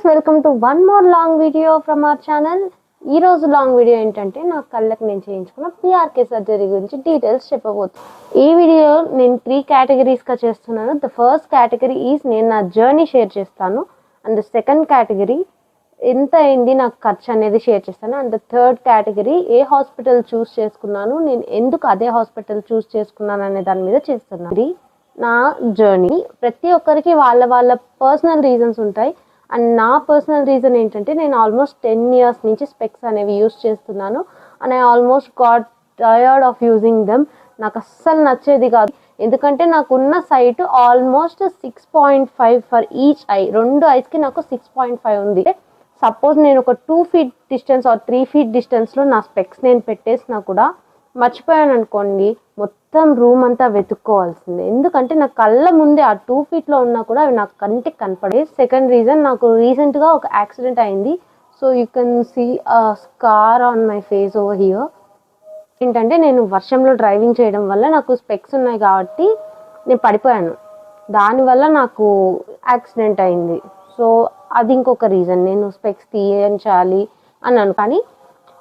guys, welcome to one more long video from our channel. ఈ రోజు long video ఏంటంటే నా కళ్ళకి నేను చేయించుకున్న పిఆర్కే సర్జరీ గురించి డీటెయిల్స్ చెప్పబోతున్నాను. ఈ వీడియో నేను 3 కేటగిరీస్గా చేస్తున్నాను. ద ఫస్ట్ కేటగిరీ ఈజ్ నేను నా జర్నీ షేర్ చేస్తాను. అండ్ ద సెకండ్ కేటగిరీ ఎంత అయింది నాకు ఖర్చు అనేది షేర్ చేస్తాను. అండ్ ద థర్డ్ కేటగిరీ ఏ హాస్పిటల్ చూస్ చేసుకున్నాను, నేను ఎందుకు అదే హాస్పిటల్ చూస్ చేసుకున్నాను అనే దాని మీద చేస్తున్నాను. నా జర్నీ ప్రతి ఒక్కరికి వాళ్ళ వాళ్ళ పర్సనల్ రీజన్స్ ఉంటాయి. అండ్ నా పర్సనల్ రీజన్ ఏంటంటే నేను ఆల్మోస్ట్ 10 years నుంచి స్పెక్స్ అనేవి యూస్ చేస్తున్నాను. And I almost got tired of using them. నాకు అస్సలు నచ్చేది కాదు, ఎందుకంటే నాకున్న sight almost 6.5 for each eye. 2 ఐస్కి నాకు 6.5 ఉంది. సపోజ్ నేను ఒక 2 feet డిస్టెన్స్ ఆర్ 3 feet డిస్టెన్స్లో నా స్పెక్స్ నేను పెట్టేసినా కూడా మర్చిపోయాను అనుకోండి, మొత్తం రూమ్ అంతా వెతుక్కోవాల్సిందే. ఎందుకంటే నా కళ్ళ ముందే ఆ 2 feetలో ఉన్నా కూడా అవి నాకు కంటికి కనపడే. సెకండ్ రీజన్, నాకు రీసెంట్గా ఒక యాక్సిడెంట్ అయింది. So you can see a scar on my face over here. ఏంటంటే నేను వర్షంలో డ్రైవింగ్ చేయడం వల్ల నాకు స్పెక్స్ ఉన్నాయి కాబట్టి నేను పడిపోయాను, దానివల్ల నాకు యాక్సిడెంట్ అయింది. సో అది ఇంకొక రీజన్, నేను స్పెక్స్ తీయించాలి అన్నాను. కానీ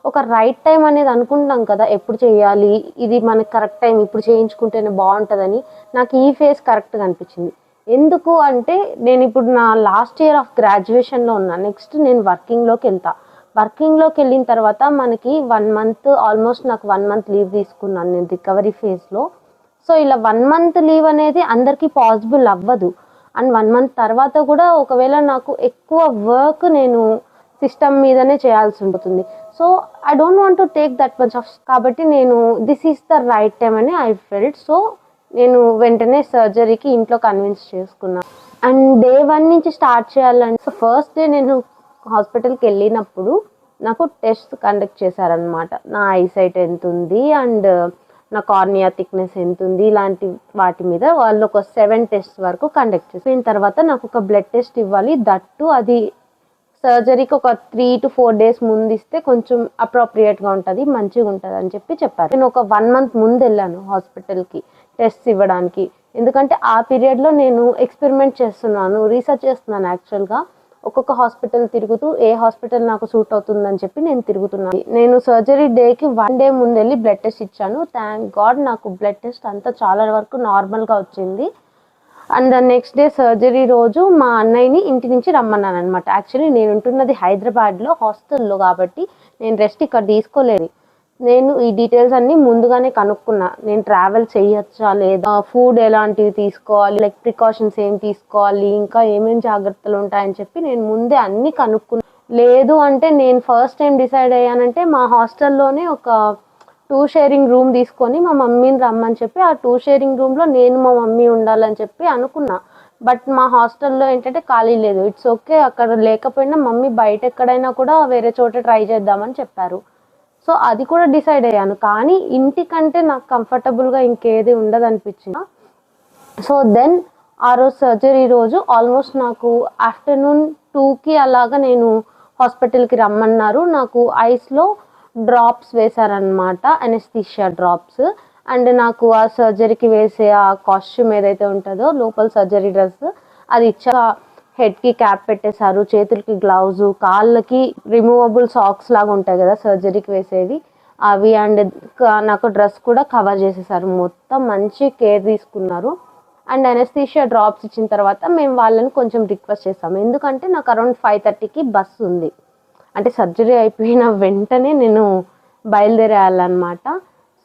ఒక రైట్ టైం అనేది అనుకుంటాం కదా, ఎప్పుడు చేయాలి, ఇది మనకి కరెక్ట్ టైం, ఇప్పుడు చేయించుకుంటేనే బాగుంటుందని. నాకు ఈ ఫేస్ కరెక్ట్గా అనిపించింది. ఎందుకు అంటే నేను ఇప్పుడు నా లాస్ట్ ఇయర్ ఆఫ్ గ్రాడ్యుయేషన్లో ఉన్నా. నెక్స్ట్ నేను వర్కింగ్లోకి వెళ్తా. వర్కింగ్లోకి వెళ్ళిన తర్వాత మనకి 1 month, ఆల్మోస్ట్ నాకు 1 month లీవ్ తీసుకున్నాను నేను రికవరీ ఫేజ్లో. సో ఇలా 1 month లీవ్ అనేది అందరికీ పాసిబుల్ అవ్వదు. అండ్ 1 month తర్వాత కూడా ఒకవేళ నాకు ఎక్కువ వర్క్ నేను సిస్టమ్ మీదనే చేయాల్సి ఉంటుంది. So I don't want to take that much of. కాబట్టి నేను this is the right time అని ఐ ఫెల్ట్. సో నేను వెంటనే సర్జరీకి ఇంట్లో కన్విన్స్ చేసుకున్నాను. అండ్ డే 1 నుంచి స్టార్ట్ చేయాలంటే, సో ఫస్ట్ డే నేను హాస్పిటల్కి వెళ్ళినప్పుడు నాకు టెస్ట్ కండక్ట్ చేశారనమాట. నా ఐసైట్ ఎంత ఉంది అండ్ నా కార్నియా థిక్నెస్ ఎంత ఉంది, ఇలాంటి వాటి మీద వాళ్ళు ఒక 7 tests వరకు కండక్ట్ చేసిన తర్వాత నాకు ఒక బ్లడ్ టెస్ట్ ఇవ్వాలి. దట్టు అది సర్జరీకి ఒక 3 to 4 days ముందు ఇస్తే కొంచెం అప్రోప్రియేట్గా ఉంటుంది, మంచిగా ఉంటుంది అని చెప్పారు. నేను ఒక 1 month ముందు వెళ్ళాను హాస్పిటల్కి టెస్ట్ ఇవ్వడానికి. ఎందుకంటే ఆ పీరియడ్లో నేను ఎక్స్పెరిమెంట్ చేస్తున్నాను, రీసెర్చ్ చేస్తున్నాను. యాక్చువల్గా ఒక్కొక్క హాస్పిటల్ తిరుగుతూ ఏ హాస్పిటల్ నాకు సూట్ అవుతుందని చెప్పి నేను తిరుగుతున్నాను. నేను సర్జరీ డేకి 1 day ముందు వెళ్ళి బ్లడ్ టెస్ట్ ఇచ్చాను. థ్యాంక్ గాడ్ నాకు బ్లడ్ టెస్ట్ అంతా చాలా వరకు నార్మల్గా వచ్చింది. And the next day surgery రోజు మా అన్నయ్యని ఇంటి నుంచి రమ్మన్నాను అనమాట. యాక్చువల్లీ నేను ఉంటున్నది హైదరాబాద్లో హాస్టల్లో, కాబట్టి నేను రెస్ట్ ఇక్కడ తీసుకోలేదు. నేను ఈ డీటెయిల్స్ అన్నీ ముందుగానే కనుక్కున్నా. నేను ట్రావెల్ చేయొచ్చా లేదా, ఫుడ్ ఎలాంటివి తీసుకోవాలి, లైక్ ప్రికాషన్స్ ఏం తీసుకోవాలి, ఇంకా ఏమేమి జాగ్రత్తలు ఉంటాయని చెప్పి నేను ముందే అన్నీ కనుక్కున్నా. లేదు అంటే నేను ఫస్ట్ టైం డిసైడ్ అయ్యానంటే మా హాస్టల్లోనే ఒక 2 sharing రూమ్ తీసుకొని మా మమ్మీని రమ్మని చెప్పి ఆ 2 sharing రూమ్లో నేను మా మమ్మీ ఉండాలని చెప్పి అనుకున్నా. బట్ మా హాస్టల్లో ఏంటంటే ఖాళీ లేదు. ఇట్స్ ఓకే, అక్కడ లేకపోయినా మమ్మీ బయట ఎక్కడైనా కూడా వేరే చోట ట్రై చేద్దామని చెప్పారు. సో అది కూడా డిసైడ్ అయ్యాను. కానీ ఇంటికంటే నాకు కంఫర్టబుల్గా ఇంకేది ఉండదు అనిపించింది. సో దెన్ ఆ రోజు సర్జరీ రోజు ఆల్మోస్ట్ నాకు ఆఫ్టర్నూన్ 2కి అలాగా నేను హాస్పిటల్కి రమ్మన్నారు. నాకు ఐస్లో డ్రాప్స్ వేశారనమాట, అనెస్థీషియా డ్రాప్స్. అండ్ నాకు ఆ సర్జరీకి వేసే ఆ కాస్ట్యూమ్ ఏదైతే ఉంటుందో లోపల సర్జరీ డ్రెస్ అది ఇచ్చా. హెడ్కి క్యాప్ పెట్టేశారు, చేతులకి గ్లౌజు, కాళ్ళకి రిమూవబుల్ సాక్స్ లాగా ఉంటాయి కదా సర్జరీకి వేసేవి అవి. అండ్ నాకు డ్రెస్ కూడా కవర్ చేసేసారు. మొత్తం మంచి కేర్ తీసుకున్నారు. అండ్ అనెస్థీషియా డ్రాప్స్ ఇచ్చిన తర్వాత మేము వాళ్ళని కొంచెం రిక్వెస్ట్ చేస్తాము, ఎందుకంటే నాకు అరౌండ్ 5:30కి బస్సు ఉంది. అంటే సర్జరీ అయిపోయిన వెంటనే నేను బయలుదేరేయాలన్నమాట.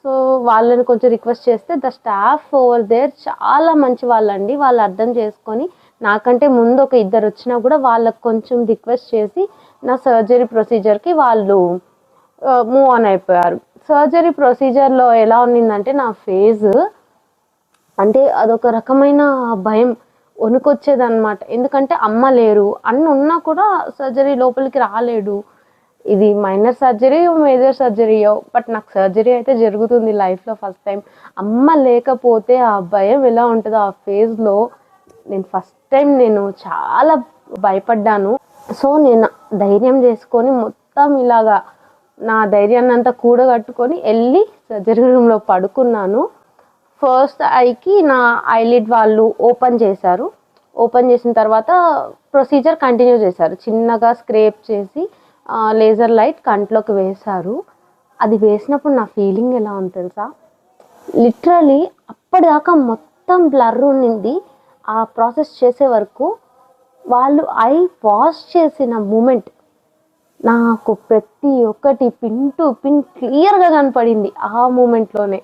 సో వాళ్ళని కొంచెం రిక్వెస్ట్ చేస్తే ద స్టాఫ్ ఓవర్ దేర్ చాలా మంచి వాళ్ళండి. వాళ్ళు అర్థం చేసుకొని నాకంటే ముందు ఒక 2 వచ్చినా కూడా వాళ్ళకు కొంచెం రిక్వెస్ట్ చేసి నా సర్జరీ ప్రొసీజర్కి వాళ్ళు మూవ్ ఆన్ అయిపోయారు. సర్జరీ ప్రొసీజర్లో ఎలా ఉన్నిందంటే నా ఫేస్ అంటే అదొక రకమైన భయం, వణుకొచ్చేదన్నమాట. ఎందుకంటే అమ్మ లేరు, అన్న ఉన్నా కూడా సర్జరీ లోపలికి రాలేడు. ఇది మైనర్ సర్జరీ మేజర్ సర్జరీయో, బట్ నాకు సర్జరీ అయితే జరుగుతుంది లైఫ్లో ఫస్ట్ టైం. అమ్మ లేకపోతే ఆ భయం ఎలా ఉంటుందో ఆ ఫేజ్లో, నేను ఫస్ట్ టైం నేను చాలా భయపడ్డాను. సో నేను ధైర్యం చేసుకొని మొత్తం ఇలాగా నా ధైర్యాన్ని అంతా కూడగట్టుకొని వెళ్ళి సర్జరీ రూమ్లో పడుకున్నాను. ఫస్ట్ ఐకి నా ఐలిడ్ వాళ్ళు ఓపెన్ చేశారు. ఓపెన్ చేసిన తర్వాత ప్రొసీజర్ కంటిన్యూ చేశారు. చిన్నగా స్క్రేప్ చేసి లేజర్ లైట్ కంట్లోకి వేశారు. అది వేసినప్పుడు నా ఫీలింగ్ ఎలా ఉంది తెలుసా, లిటరలీ అప్పటిదాకా మొత్తం బ్లర్ ఉండింది. ఆ ప్రాసెస్ చేసే వరకు వాళ్ళు ఐ వాష్ చేసిన మూమెంట్ నాకు ప్రతి ఒక్కటి పిన్ టు పిన్ క్లియర్గా కనపడింది ఆ మూమెంట్లోనే.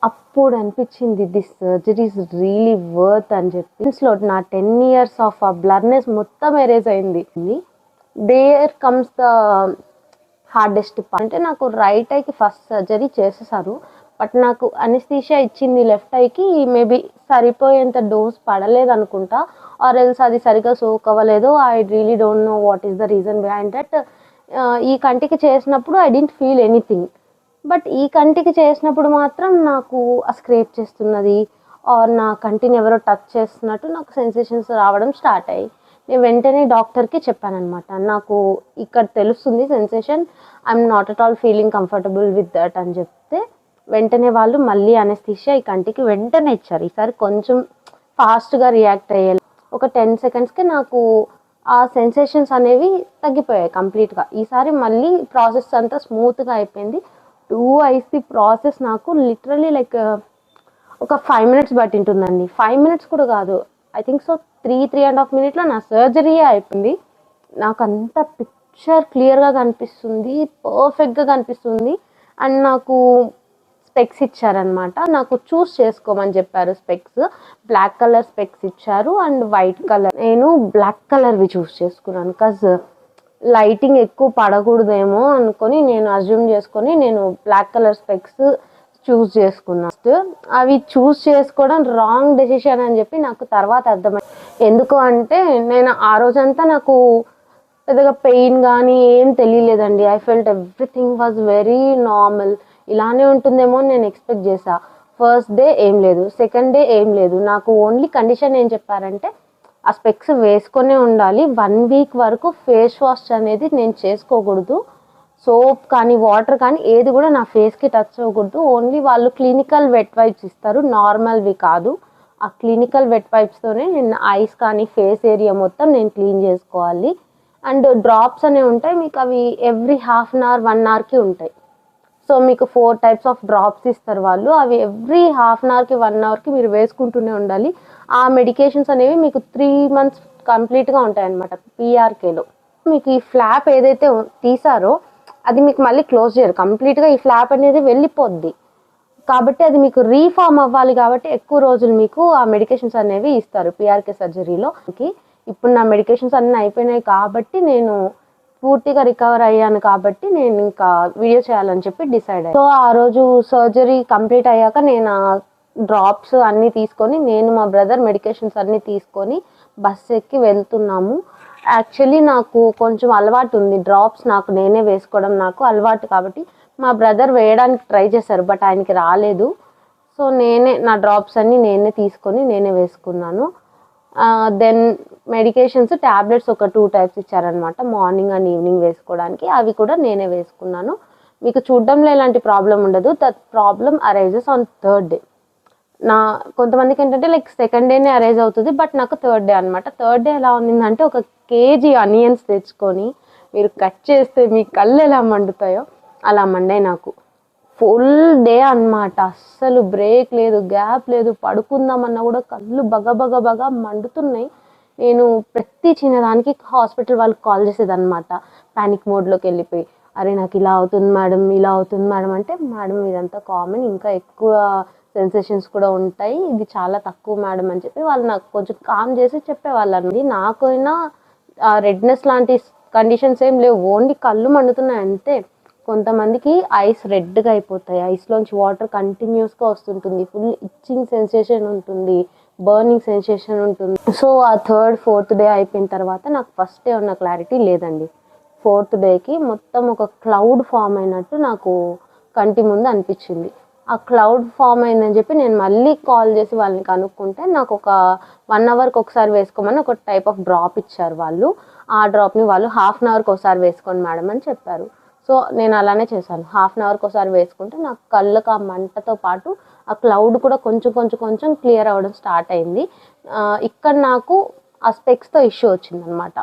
అప్పుడు అనిపించింది this surgery is really worth అని చెప్పి. నా 10 years ఆఫ్ ఆ బ్లర్నెస్ మొత్తం ఎరేజ్ అయింది. There comes the hardest part. అంటే నాకు రైట్ ఐకి ఫస్ట్ సర్జరీ చేసేసారు, బట్ నాకు అనెస్థీషియా ఇచ్చింది లెఫ్ట్ ఐకి మేబీ సరిపోయేంత డోస్ పడలేదు అనుకుంటా, ఆర్ ఎల్స్ అది సరిగ్గా సోక్ అవ్వలేదు. I really don't know what is the reason behind that. ఈ కంటికి చేసినప్పుడు I don't feel anything, but ఈ కంటికి చేసినప్పుడు మాత్రం నాకు ఆ స్క్రేప్ చేస్తున్నది ఆర్ నా కంటిని ఎవరో టచ్ చేస్తున్నట్టు నాకు సెన్సేషన్స్ రావడం స్టార్ట్ అయ్యి నేను వెంటనే డాక్టర్కి చెప్పాను అనమాట, నాకు ఇక్కడ తెలుస్తుంది sensation, I'm not at all feeling comfortable with that అని చెప్తే వెంటనే వాళ్ళు మళ్ళీ అనెస్థీషియా ఈ కంటికి వెంటనే ఇచ్చారు. ఈసారి కొంచెం ఫాస్ట్గా రియాక్ట్ అయ్యేలా ఒక 10 secondsకి నాకు ఆ సెన్సేషన్స్ అనేవి తగ్గిపోయాయి కంప్లీట్గా. ఈసారి మళ్ళీ ప్రాసెస్ అంతా స్మూత్గా అయిపోయింది. 2 eyes ప్రాసెస్ నాకు లిటరలీ లైక్ ఒక 5 minutes బట్టి ఉంటుందండి. 5 minutes కూడా కాదు, ఐ థింక్ సో 3.5 minutesలో నా సర్జరీయే అయిపోయింది. నాకు అంత పిక్చర్ క్లియర్గా కనిపిస్తుంది, పర్ఫెక్ట్గా కనిపిస్తుంది. అండ్ నాకు స్పెక్స్ ఇచ్చారనమాట, నాకు చూస్ చేసుకోమని చెప్పారు. స్పెక్స్ బ్లాక్ కలర్ స్పెక్స్ ఇచ్చారు అండ్ వైట్ కలర్. నేను బ్లాక్ కలర్వి చూస్ చేసుకున్నాను, బికాజ్ లైటింగ్ ఎక్కువ పడకూడదేమో అనుకొని నేను అజ్యూమ్ చేసుకొని నేను బ్లాక్ కలర్ స్పెక్స్ చూస్ చేసుకున్నాను. అవి చూస్ చేసుకోవడం రాంగ్ డెసిషన్ అని చెప్పి నాకు తర్వాత అర్థమైంది. ఎందుకు అంటే నేను ఆ రోజంతా నాకు పెద్దగా పెయిన్ కానీ ఏం తెలియలేదండి. I felt everything was very normal. ఇలానే ఉంటుందేమో అని నేను ఎక్స్పెక్ట్ చేశా. ఫస్ట్ డే ఏం లేదు, సెకండ్ డే ఏం లేదు. నాకు ఓన్లీ కండిషన్ ఏం చెప్పారంటే ఆ స్పెక్స్ వేసుకొనే ఉండాలి, 1 week వరకు ఫేస్ వాష్ అనేది నేను చేసుకోకూడదు, సోప్ కానీ వాటర్ కానీ ఏది కూడా నా ఫేస్కి టచ్ అవ్వకూడదు. ఓన్లీ వాళ్ళు క్లినికల్ వెట్ వైప్స్ ఇస్తారు, నార్మల్వి కాదు. ఆ క్లినికల్ వెట్ వైప్స్తోనే నేను ఐస్ కానీ ఫేస్ ఏరియా మొత్తం నేను క్లీన్ చేసుకోవాలి. అండ్ డ్రాప్స్ అనేవి ఉంటాయి మీకు, అవి ఎవ్రీ 1/2 hour 1 hourకి ఉంటాయి. సో మీకు 4 types ఆఫ్ డ్రాప్స్ ఇస్తారు వాళ్ళు, అవి ఎవ్రీ 1/2 hourకి 1 hourకి మీరు వేసుకుంటూనే ఉండాలి. ఆ మెడికేషన్స్ అనేవి మీకు 3 months కంప్లీట్గా ఉంటాయి అన్నమాట పిఆర్కేలో. మీకు ఈ ఫ్లాప్ ఏదైతే తీసారో అది మీకు మళ్ళీ క్లోజ్ చేయరు, కంప్లీట్గా ఈ ఫ్లాప్ అనేది వెళ్ళిపోద్ది. కాబట్టి అది మీకు రీఫార్మ్ అవ్వాలి, కాబట్టి ఎక్కువ రోజులు మీకు ఆ మెడికేషన్స్ అనేవి ఇస్తారు పిఆర్కే సర్జరీలో. ఇప్పుడు నా మెడికేషన్స్ అన్నీ అయిపోయినాయి కాబట్టి నేను పూర్తిగా రికవర్ అయ్యాను, కాబట్టి నేను ఇంకా వీడియో చేయాలని చెప్పి డిసైడ్ అయ్యాను. సో ఆ రోజు సర్జరీ కంప్లీట్ అయ్యాక నేను ఆ డ్రాప్స్ అన్నీ తీసుకొని నేను మా బ్రదర్ మెడికేషన్స్ అన్నీ తీసుకొని బస్ ఎక్కి వెళ్తున్నాము. యాక్చువల్లీ నాకు కొంచెం అలవాటు ఉంది డ్రాప్స్, నాకు నేనే వేసుకోవడం నాకు అలవాటు. కాబట్టి మా బ్రదర్ వేయడానికి ట్రై చేశారు, బట్ ఆయనకి రాలేదు. సో నేనే నా డ్రాప్స్ అన్నీ నేనే తీసుకొని నేనే వేసుకున్నాను. దెన్ మెడికేషన్స్ ట్యాబ్లెట్స్ ఒక 2 types ఇచ్చారనమాట, మార్నింగ్ అండ్ ఈవినింగ్ వేసుకోవడానికి. అవి కూడా నేనే వేసుకున్నాను. మీకు చూడడంలో ఎలాంటి ప్రాబ్లం ఉండదు, that problem arises on 3rd day. కొంతమందికి ఏంటంటే లైక్ 2nd dayనే అరైజ్ అవుతుంది, బట్ నాకు 3rd day అనమాట. 3rd day ఎలా ఉండిందంటే 1 kg ఆనియన్స్ తెచ్చుకొని మీరు కట్ చేస్తే మీ కళ్ళు ఎలా మండుతాయో అలా మండాయి నాకు. ఫుల్ డే అనమాట, అస్సలు బ్రేక్ లేదు, గ్యాప్ లేదు. పడుకుందామన్నా కూడా కళ్ళు బగ మండుతున్నాయి. నేను ప్రతి చిన్నదానికి హాస్పిటల్ వాళ్ళకి కాల్ చేసేదన్నమాట, ప్యానిక్ మోడ్లోకి వెళ్ళిపోయి. అరే నాకు ఇలా అవుతుంది మేడం, ఇలా అవుతుంది మేడం అంటే, మేడం ఇదంతా కామన్, ఇంకా ఎక్కువ సెన్సేషన్స్ కూడా ఉంటాయి, ఇది చాలా తక్కువ మేడం అని చెప్పి వాళ్ళు నాకు కొంచెం కామ్ చేసి చెప్పేవాళ్ళండి. నాకైనా రెడ్నెస్ లాంటి కండిషన్స్ ఏం లేవు, ఓన్లీ కళ్ళు మండుతున్నాయి అంతే. కొంతమందికి ఐస్ రెడ్గా అయిపోతాయి, ఐస్లోంచి వాటర్ కంటిన్యూస్గా వస్తుంటుంది, ఫుల్ ఇచ్చింగ్ సెన్సేషన్ ఉంటుంది, బర్నింగ్ సెన్సేషన్ ఉంటుంది. సో ఆ 3rd 4th day అయిపోయిన తర్వాత నాకు ఫస్ట్ డే ఉన్న క్లారిటీ లేదండి. 4th dayకి మొత్తం ఒక క్లౌడ్ ఫామ్ అయినట్టు నాకు కంటి ముందు అనిపించింది. ఆ క్లౌడ్ ఫామ్ అయిందని చెప్పి నేను మళ్ళీ కాల్ చేసి వాళ్ళని కనుక్కుంటే నాకు ఒక 1 hourకి ఒకసారి వేసుకోమని ఒక టైప్ ఆఫ్ డ్రాప్ ఇచ్చారు వాళ్ళు. ఆ డ్రాప్ని వాళ్ళు 1/2 hourకి ఒకసారి వేసుకోండి మేడం అని చెప్పారు. సో నేను అలానే చేశాను, 1/2 hourకి ఒకసారి వేసుకుంటే నాకు కళ్ళకు ఆ మంటతో పాటు ఆ క్లౌడ్ కూడా కొంచెం క్లియర్ అవ్వడం స్టార్ట్ అయింది. ఇక్కడ నాకు ఆ స్పెక్స్తో ఇష్యూ వచ్చిందనమాట.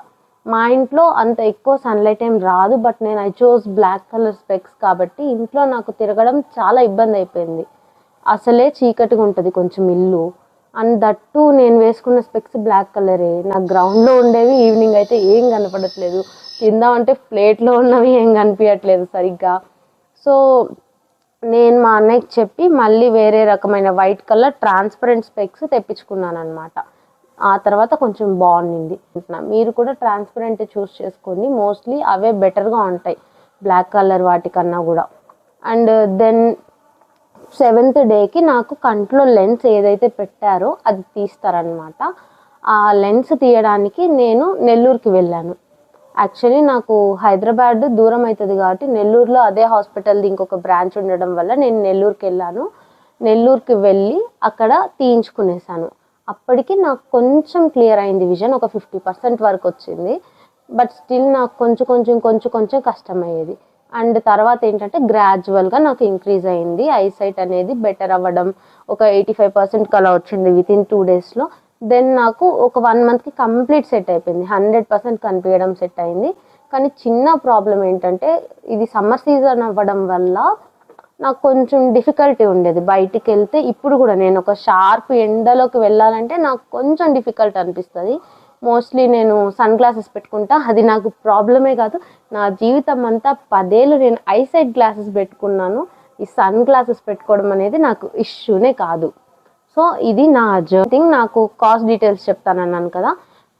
మా ఇంట్లో అంత ఎక్కువ సన్లైట్ ఏం రాదు, బట్ నేను I chose black colour specs కాబట్టి ఇంట్లో నాకు తిరగడం చాలా ఇబ్బంది అయిపోయింది. అసలే చీకటిగా ఉంటుంది కొంచెం ఇల్లు, అండ్ దట్టు నేను వేసుకున్న స్పెక్స్ బ్లాక్ కలరే. నాకు గ్రౌండ్లో ఉండేవి ఈవినింగ్ అయితే ఏం కనపడట్లేదు, తిందామంటే ప్లేట్లో ఉన్నవి ఏం కనిపించట్లేదు సరిగ్గా. సో నేను మా అన్నయ్యకి చెప్పి మళ్ళీ వేరే రకమైన వైట్ కలర్ ట్రాన్స్పరెంట్ స్పెక్స్ తెప్పించుకున్నాను అనమాట. ఆ తర్వాత కొంచెం బాగుంది. మీరు కూడా ట్రాన్స్పరెంట్ చూస్ చేసుకోండి, మోస్ట్లీ అవే బెటర్గా ఉంటాయి బ్లాక్ కలర్ వాటికన్నా కూడా. అండ్ దెన్ 7th డేకి నాకు కంట్లో లెన్స్ ఏదైతే పెట్టారో అది తీస్తారనమాట. ఆ లెన్స్ తీయడానికి నేను నెల్లూరుకి వెళ్ళాను. యాక్చువల్లీ నాకు హైదరాబాద్ దూరం అవుతుంది కాబట్టి నెల్లూరులో అదే హాస్పిటల్ది ఇంకొక బ్రాంచ్ ఉండడం వల్ల నేను నెల్లూరుకి వెళ్ళాను. నెల్లూరుకి వెళ్ళి అక్కడ తీయించుకునేసాను. అప్పటికి నాకు కొంచెం క్లియర్ అయింది విజన్, ఒక 50% వరకు వచ్చింది. బట్ స్టిల్ నాకు కొంచెం కష్టమయ్యేది. అండ్ తర్వాత ఏంటంటే గ్రాడ్యువల్గా నాకు ఇంక్రీజ్ అయింది, ఐసైట్ అనేది బెటర్ అవ్వడం. ఒక 85% అలా వచ్చింది వితిన్ 2 డేస్లో. దెన్ నాకు ఒక 1 మంత్కి కంప్లీట్ సెట్ అయిపోయింది, 100% కనిపించడం సెట్ అయింది. కానీ చిన్న ప్రాబ్లం ఏంటంటే ఇది సమ్మర్ సీజన్ అవ్వడం వల్ల నాకు కొంచెం డిఫికల్టీ ఉండేది బయటికి వెళ్తే. ఇప్పుడు కూడా నేను ఒక షార్ప్ ఎండలోకి వెళ్ళాలంటే నాకు కొంచెం డిఫికల్ట్ అనిపిస్తుంది. మోస్ట్లీ నేను సన్ గ్లాసెస్ పెట్టుకుంటా, అది నాకు ప్రాబ్లమే కాదు. నా జీవితం అంతా 10 ఏళ్ళు నేను ఐసైట్ గ్లాసెస్ పెట్టుకున్నాను, ఈ సన్ గ్లాసెస్ పెట్టుకోవడం అనేది నాకు ఇష్యూనే కాదు. సో ఇది నా జర్నీ. నాకు కాస్ట్ డీటెయిల్స్ చెప్తానన్నాను కదా.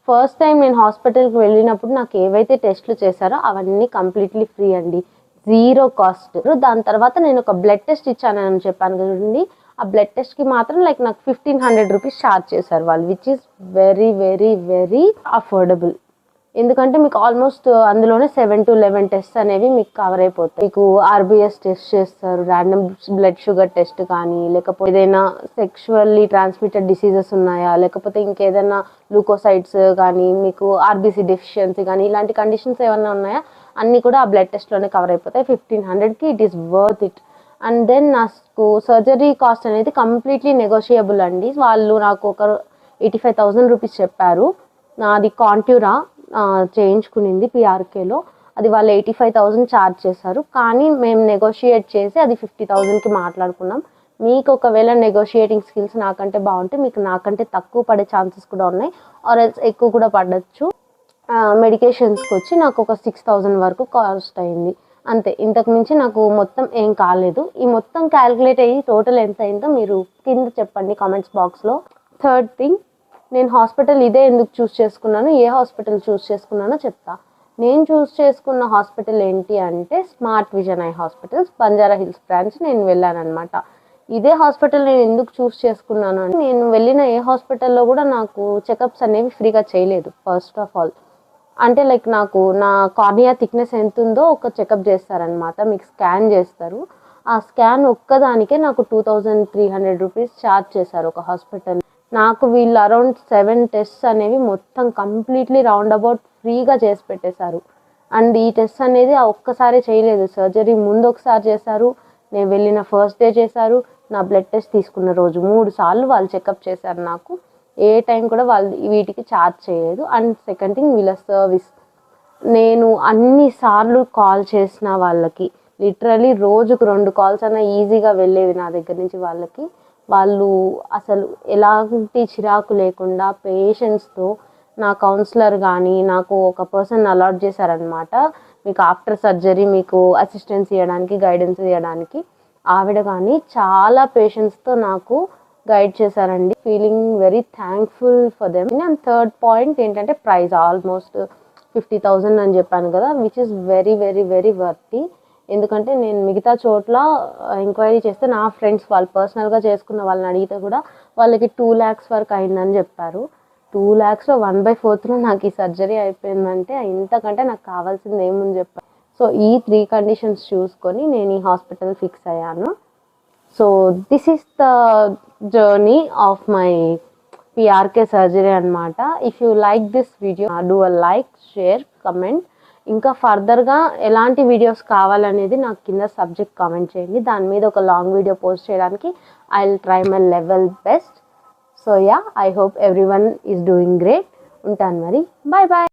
ఫస్ట్ టైం నేను హాస్పిటల్కి వెళ్ళినప్పుడు నాకు ఏవైతే టెస్ట్లు చేశారో అవన్నీ కంప్లీట్లీ ఫ్రీ అండి, 0 కాస్ట్. దాని తర్వాత నేను ఒక బ్లడ్ టెస్ట్ ఇచ్చానని చెప్పాను కదండి, ఆ బ్లడ్ టెస్ట్కి మాత్రం నాకు 1500 రూపీస్ ఛార్జ్ చేశారు వాళ్ళు, which is very very very affordable. ఎందుకంటే మీకు ఆల్మోస్ట్ అందులోనే 7 to 11 టెస్ట్ అనేవి మీకు కవర్ అయిపోతాయి. మీకు ఆర్బిఎస్ టెస్ట్ చేస్తారు, ర్యాండమ్ బ్లడ్ షుగర్ టెస్ట్ కానీ, లేకపోతే ఏదైనా సెక్షువల్లీ ట్రాన్స్మిటెడ్ డిసీజెస్ ఉన్నాయా, లేకపోతే ఇంకేదైనా లూకోసైడ్స్ కానీ, మీకు ఆర్బీసీ డెఫిషియన్సీ కానీ, ఇలాంటి కండిషన్స్ ఏమైనా ఉన్నాయా అన్నీ కూడా ఆ బ్లడ్ టెస్ట్లోనే కవర్ అయిపోతాయి. 1500కి it is worth it. And then నాకు సర్జరీ కాస్ట్ అనేది కంప్లీట్లీ నెగోషియబుల్ అండి. వాళ్ళు నాకు ఒక 85,000 రూపీస్ చెప్పారు. నాది కాంట్యూరా చేయించుకునింది పిఆర్కేలో, అది వాళ్ళు 85,000 ఛార్జ్ చేశారు. కానీ మేము నెగోషియేట్ చేసి అది 50,000కి మాట్లాడుకున్నాం. మీకు ఒకవేళ నెగోషియేటింగ్ స్కిల్స్ నాకంటే బాగుంటే మీకు నాకంటే తక్కువ పడే ఛాన్సెస్ కూడా ఉన్నాయి, ఆర్ ఎల్స్ ఎక్కువ కూడా పడవచ్చు. మెడికేషన్స్కి వచ్చి నాకు ఒక 6,000 వరకు కాస్ట్ అయింది అంతే, ఇంతకు మించి నాకు మొత్తం ఏం కాలేదు. ఈ మొత్తం క్యాలిక్యులేట్ అయ్యి టోటల్ ఎంత అయిందో మీరు కింద చెప్పండి కామెంట్స్ బాక్స్లో. థర్డ్ థింగ్, నేను హాస్పిటల్ ఇదే ఎందుకు చూస్ చేసుకున్నాను, ఏ హాస్పిటల్ చూస్ చేసుకున్నానో చెప్తా. నేను చూస్ చేసుకున్న హాస్పిటల్ ఏంటి అంటే smart vision I hospitals, Banjara hills branch నేను వెళ్ళాను అనమాట. ఇదే హాస్పిటల్ నేను ఎందుకు చూస్ చేసుకున్నాను అంటే, నేను వెళ్ళిన ఏ హాస్పిటల్లో కూడా నాకు చెకప్స్ అనేవి ఫ్రీగా చేయలేదు. ఫస్ట్ ఆఫ్ ఆల్ అంటే నాకు నా కార్నియా థిక్నెస్ ఎంత ఉందో ఒక చెకప్ చేస్తారనమాట, మీకు స్కాన్ చేస్తారు. ఆ స్కాన్ ఒక్కదానికే నాకు 2,300 రూపీస్ ఛార్జ్ చేశారు ఒక హాస్పిటల్. నాకు వీళ్ళు అరౌండ్ 7 టెస్ట్స్ అనేవి మొత్తం కంప్లీట్లీ రౌండ్ అబౌట్ ఫ్రీగా చేసి పెట్టేశారు. అండ్ ఈ టెస్ట్ అనేది ఒక్కసారి చేయలేదు, సర్జరీ ముందు ఒకసారి చేశారు, నేను వెళ్ళిన ఫస్ట్ డే చేశారు, నా బ్లడ్ టెస్ట్ తీసుకున్న రోజు 3 సార్లు వాళ్ళు చెకప్ చేశారు. నాకు ఏ టైం కూడా వాళ్ళు వీటికి ఛార్జ్ చేయలేదు. అండ్ సెకండ్ థింగ్, వీళ్ళ సర్వీస్. నేను అన్నిసార్లు కాల్ చేసిన వాళ్ళకి, లిటరలీ రోజుకు 2 కాల్స్ అన్నా ఈజీగా వెళ్ళేవి నా దగ్గర నుంచి వాళ్ళకి. వాళ్ళు అసలు ఎలాంటి చిరాకు లేకుండా పేషెన్స్తో, నా కౌన్సిలర్ కానీ నాకు ఒక పర్సన్ అలాట్ చేశారనమాట, మీకు ఆఫ్టర్ సర్జరీ మీకు అసిస్టెన్స్ ఇవ్వడానికి, గైడెన్స్ ఇవ్వడానికి. ఆవిడ కానీ చాలా పేషెన్స్తో నాకు గైడ్ చేశారండి. Feeling very thankful for them. And third point ఏంటంటే ప్రైస్, ఆల్మోస్ట్ 50,000 అని చెప్పాను కదా, which is very very very worthy. ఎందుకంటే నేను మిగతా చోట్ల ఎంక్వైరీ చేస్తే నా ఫ్రెండ్స్ వాళ్ళు పర్సనల్గా చేసుకున్న వాళ్ళని అడిగితే కూడా వాళ్ళకి 2 lakhs వరకు అయిందని చెప్పారు. 2 lakhsలో 1/4 నాకు ఈ సర్జరీ అయిపోయిందంటే ఇంతకంటే నాకు కావాల్సింది ఏముంది చెప్పారు. సో ఈ 3 కండిషన్స్ చూసుకొని నేను ఈ హాస్పిటల్ ఫిక్స్ అయ్యాను. So this is the journey of my PRK surgery అనమాట. If you like this video, do a like, share, comment. ఇంకా ఫర్దర్గా ఎలాంటి వీడియోస్ కావాలనేది నాకు కింద సబ్జెక్ట్ కామెంట్ చేయండి, దాని మీద ఒక లాంగ్ వీడియో పోస్ట్ చేయడానికి I will try my level best. So yeah, I hope everyone is doing great. ఉంటాను మరి. Bye bye.